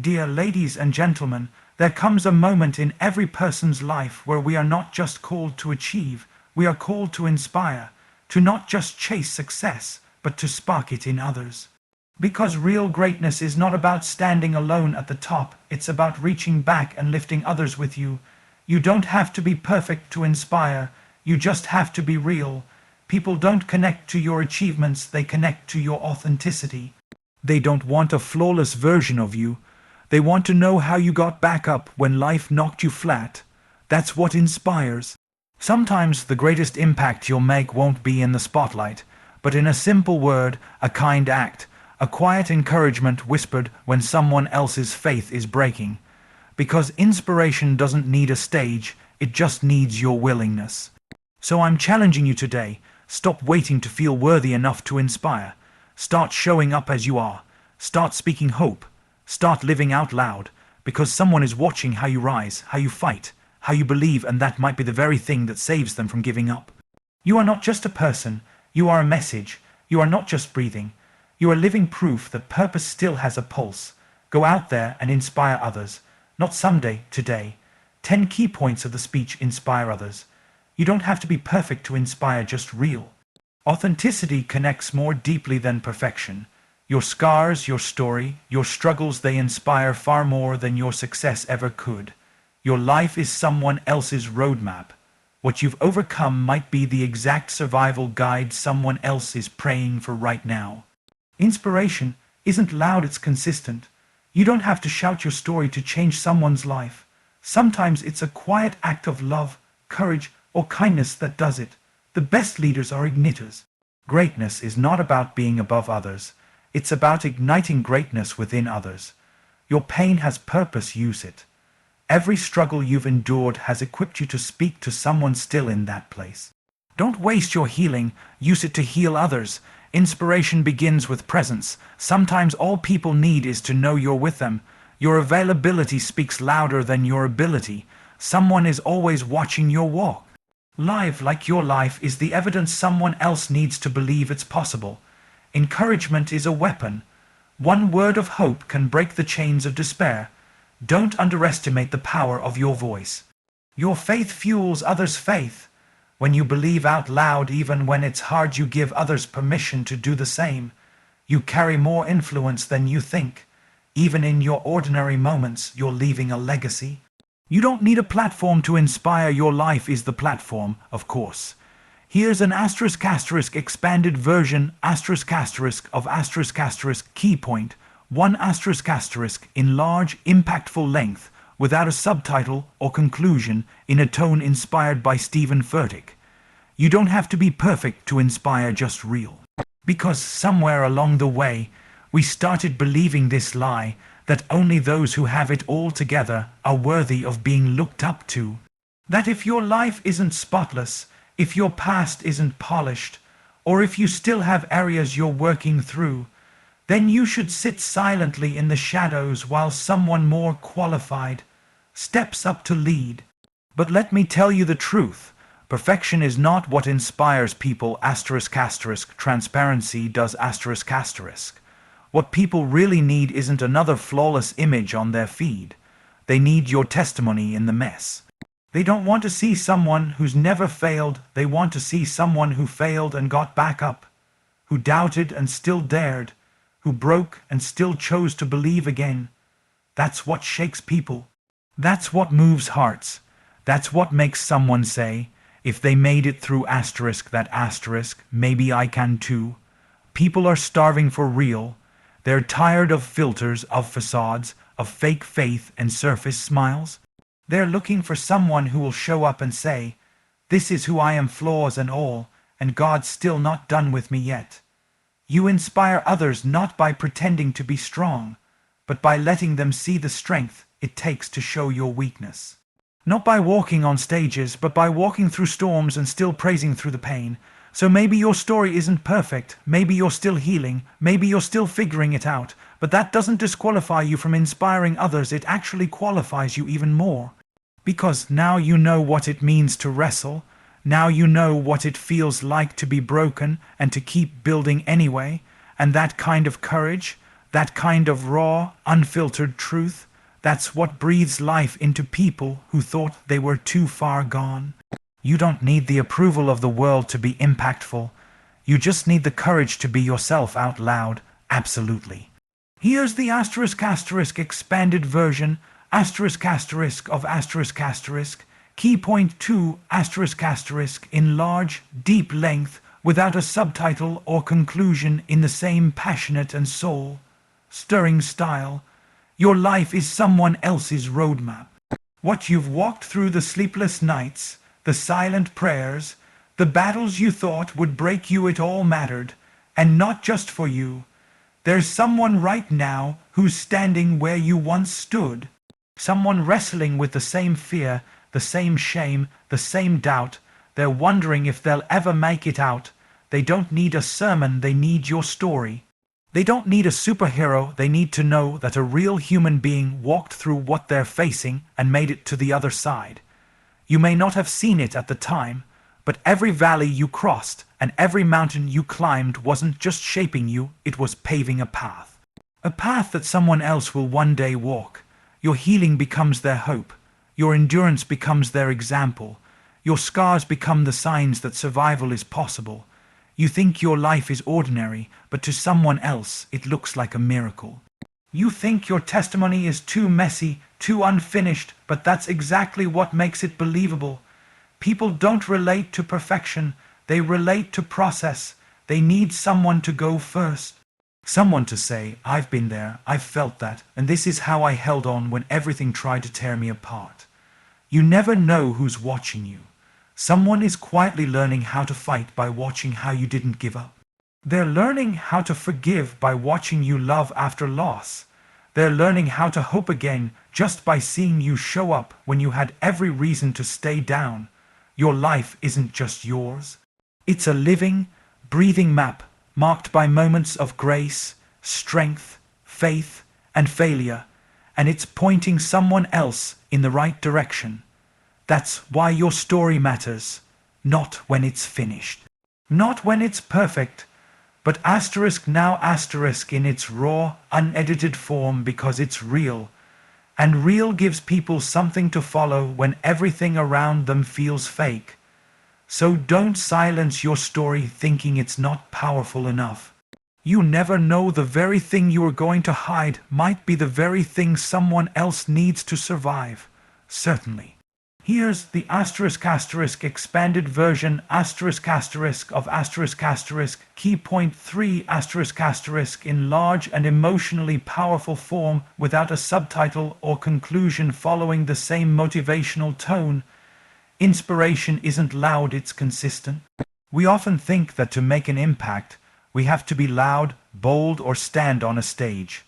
Dear ladies and gentlemen, there comes a moment in every person's life where we are not just called to achieve, we are called to inspire, to not just chase success, but to spark it in others. Because real greatness is not about standing alone at the top, it's about reaching back and lifting others with you. You don't have to be perfect to inspire, you just have to be real. People don't connect to your achievements, they connect to your authenticity. They don't want a flawless version of you. They want to know how you got back up when life knocked you flat. That's what inspires. Sometimes the greatest impact you'll make won't be in the spotlight, but in a simple word, a kind act, a quiet encouragement whispered when someone else's faith is breaking. Because inspiration doesn't need a stage, it just needs your willingness. So I'm challenging you today, stop waiting to feel worthy enough to inspire. Start showing up as you are. Start speaking hope. Start living out loud, because someone is watching how you rise, how you fight, how you believe, and that might be the very thing that saves them from giving up. You are not just a person, you are a message. You are not just breathing. You are living proof that purpose still has a pulse. Go out there and inspire others. Not someday, today. 10 key points of the speech: inspire others. You don't have to be perfect to inspire, just real. Authenticity connects more deeply than perfection. Your scars, your story, your struggles, they inspire far more than your success ever could. Your life is someone else's roadmap. What you've overcome might be the exact survival guide someone else is praying for right now. Inspiration isn't loud, it's consistent. You don't have to shout your story to change someone's life. Sometimes it's a quiet act of love, courage, or kindness that does it. The best leaders are igniters. Greatness is not about being above others. It's about igniting greatness within others. Your pain has purpose, use it. Every struggle you've endured has equipped you to speak to someone still in that place. Don't waste your healing, use it to heal others. Inspiration begins with presence. Sometimes all people need is to know you're with them. Your availability speaks louder than your ability. Someone is always watching your walk. Live like your life is the evidence someone else needs to believe it's possible. Encouragement is a weapon. One word of hope can break the chains of despair. Don't underestimate the power of your voice. Your faith fuels others' faith. When you believe out loud, even when it's hard, you give others permission to do the same. You carry more influence than you think. Even in your ordinary moments, you're leaving a legacy. You don't need a platform to inspire. Your life is the platform, of course. Here's an expanded version of key point, one in large, impactful length, without a subtitle or conclusion, in a tone inspired by Stephen Furtick. You don't have to be perfect to inspire, just real. Because somewhere along the way, we started believing this lie, that only those who have it all together are worthy of being looked up to. That if your life isn't spotless, if your past isn't polished, or if you still have areas you're working through, then you should sit silently in the shadows while someone more qualified steps up to lead. But let me tell you the truth. Perfection is not what inspires people, transparency does, What people really need isn't another flawless image on their feed. They need your testimony in the mess. They don't want to see someone who's never failed, they want to see someone who failed and got back up, who doubted and still dared, who broke and still chose to believe again. That's what shakes people. That's what moves hearts. That's what makes someone say, if they made it through maybe I can too. People are starving for real. They're tired of filters, of facades, of fake faith and surface smiles. They're looking for someone who will show up and say, this is who I am, flaws and all, and God's still not done with me yet. You inspire others not by pretending to be strong, but by letting them see the strength it takes to show your weakness. Not by walking on stages, but by walking through storms and still praising through the pain. So maybe your story isn't perfect, maybe you're still healing, maybe you're still figuring it out, but that doesn't disqualify you from inspiring others, it actually qualifies you even more. Because now you know what it means to wrestle, now you know what it feels like to be broken and to keep building anyway, and that kind of courage, That kind of raw, unfiltered truth, that's what breathes life into people who thought they were too far gone. You don't need the approval of the world to be impactful. You just need the courage to be yourself out loud, absolutely. Here's the expanded version, of key point 2, in large, deep length, without a subtitle or conclusion, in the same passionate and soul-stirring style. Your life is someone else's roadmap. What you've walked through, the sleepless nights, the silent prayers, the battles you thought would break you, it all mattered, and not just for you. There's someone right now who's standing where you once stood. Someone wrestling with the same fear, the same shame, the same doubt. They're wondering if they'll ever make it out. They don't need a sermon, they need your story. They don't need a superhero, they need to know that a real human being walked through what they're facing and made it to the other side. You may not have seen it at the time, but every valley you crossed and every mountain you climbed wasn't just shaping you, it was paving a path. A path that someone else will one day walk. Your healing becomes their hope. Your endurance becomes their example. Your scars become the signs that survival is possible. You think your life is ordinary, but to someone else it looks like a miracle. You think your testimony is too messy, too unfinished, but that's exactly what makes it believable. People don't relate to perfection, they relate to process. They need someone to go first. Someone to say, I've been there, I've felt that, and this is how I held on when everything tried to tear me apart. You never know who's watching you. Someone is quietly learning how to fight by watching how you didn't give up. They're learning how to forgive by watching you love after loss. They're learning how to hope again just by seeing you show up when you had every reason to stay down. Your life isn't just yours. It's a living, breathing map marked by moments of grace, strength, faith, and failure, and it's pointing someone else in the right direction. That's why your story matters, not when it's finished, not when it's perfect, but now in its raw, unedited form, because it's real, and real gives people something to follow when everything around them feels fake. So don't silence your story thinking it's not powerful enough. You never know, the very thing you are going to hide might be the very thing someone else needs to survive. Certainly. Here's the expanded version of key point 3 in large and emotionally powerful form, without a subtitle or conclusion, following the same motivational tone. Inspiration isn't loud, it's consistent. We often think that to make an impact, we have to be loud, bold, or stand on a stage.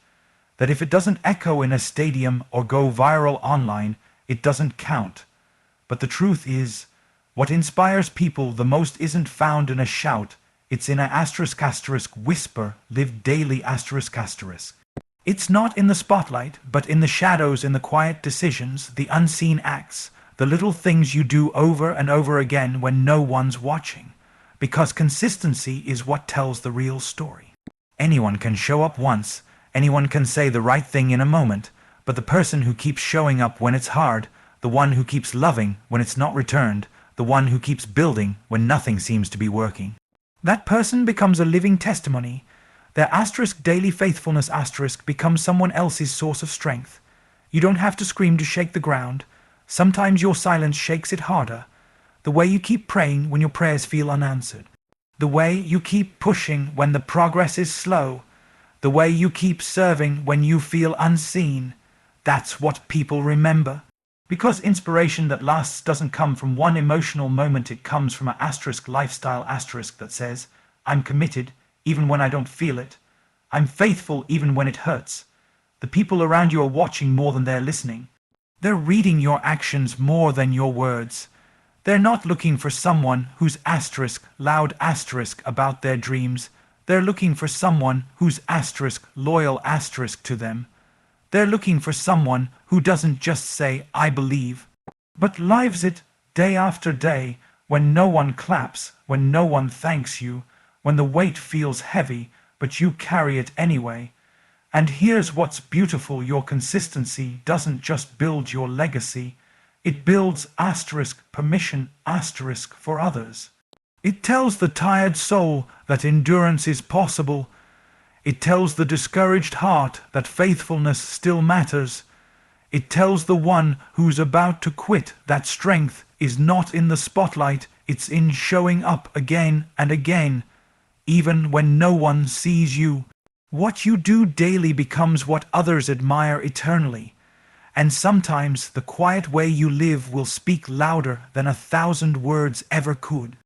That if it doesn't echo in a stadium or go viral online, it doesn't count. But the truth is, what inspires people the most isn't found in a shout, it's in a whisper, lived daily . It's not in the spotlight, but in the shadows, in the quiet decisions, the unseen acts, the little things you do over and over again when no one's watching. Because consistency is what tells the real story. Anyone can show up once, anyone can say the right thing in a moment, but the person who keeps showing up when it's hard, the one who keeps loving when it's not returned, the one who keeps building when nothing seems to be working, that person becomes a living testimony. Their daily faithfulness becomes someone else's source of strength. You don't have to scream to shake the ground. Sometimes your silence shakes it harder. The way you keep praying when your prayers feel unanswered. The way you keep pushing when the progress is slow. The way you keep serving when you feel unseen. That's what people remember. Because inspiration that lasts doesn't come from one emotional moment, it comes from a lifestyle that says, I'm committed even when I don't feel it. I'm faithful even when it hurts. The people around you are watching more than they're listening. They're reading your actions more than your words. They're not looking for someone who's loud about their dreams. They're looking for someone who's loyal to them. They're looking for someone who doesn't just say, I believe, but lives it day after day, when no one claps, when no one thanks you, when the weight feels heavy, but you carry it anyway. And here's what's beautiful: your consistency doesn't just build your legacy, it builds permission for others. It tells the tired soul that endurance is possible. It tells the discouraged heart that faithfulness still matters. It tells the one who's about to quit that strength is not in the spotlight, it's in showing up again and again, even when no one sees you. What you do daily becomes what others admire eternally. And sometimes the quiet way you live will speak louder than 1,000 words ever could.